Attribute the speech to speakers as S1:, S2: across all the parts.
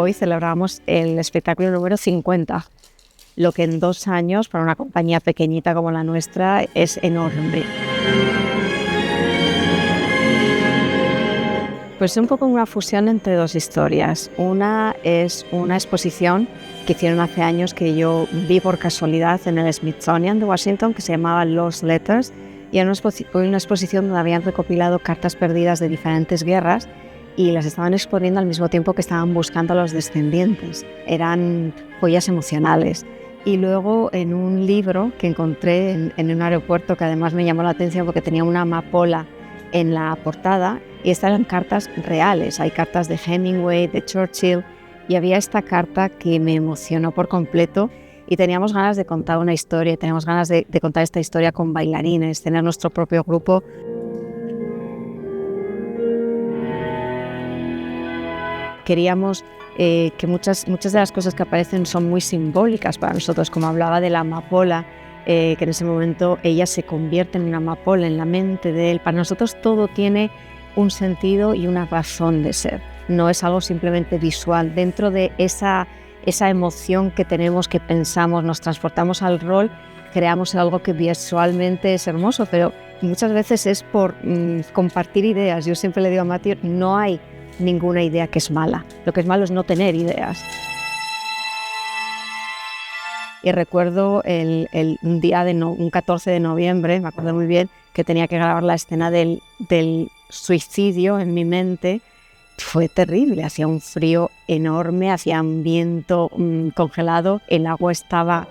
S1: hoy celebramos el espectáculo número 50, lo que en 2 años para una compañía pequeñita como la nuestra es enorme. Pues es un poco una fusión entre dos historias. Una es una exposición que hicieron hace años que yo vi por casualidad en el Smithsonian de Washington, que se llamaba Lost Letters, y era una exposición donde habían recopilado cartas perdidas de diferentes guerras y las estaban exponiendo al mismo tiempo que estaban buscando a los descendientes. Eran joyas emocionales. Y luego en un libro que encontré en un aeropuerto, que además me llamó la atención porque tenía una amapola en la portada, y estas eran cartas reales. Hay cartas de Hemingway, de Churchill, y había esta carta que me emocionó por completo y teníamos ganas de contar una historia, teníamos ganas de contar esta historia con bailarines, tener nuestro propio grupo. Queríamos que muchas de las cosas que aparecen son muy simbólicas para nosotros, como hablaba de la amapola, que en ese momento ella se convierte en una amapola en la mente de él. Para nosotros todo tiene un sentido y una razón de ser, no es algo simplemente visual. Dentro de esa emoción que tenemos, que pensamos, nos transportamos al rol, creamos algo que visualmente es hermoso, pero muchas veces es por compartir ideas. Yo siempre le digo a Matthew, no hay ninguna idea que es mala, lo que es malo es no tener ideas. Y recuerdo un día un 14 de noviembre, me acuerdo muy bien, que tenía que grabar la escena del suicidio en mi mente. Fue terrible, hacía un frío enorme, hacía un viento congelado, el agua estaba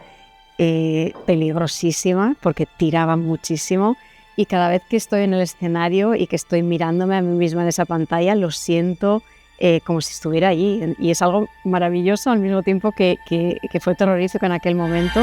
S1: peligrosísima porque tiraba muchísimo, y cada vez que estoy en el escenario y que estoy mirándome a mí misma en esa pantalla, lo siento como si estuviera allí, y es algo maravilloso al mismo tiempo que fue terrorífico en aquel momento.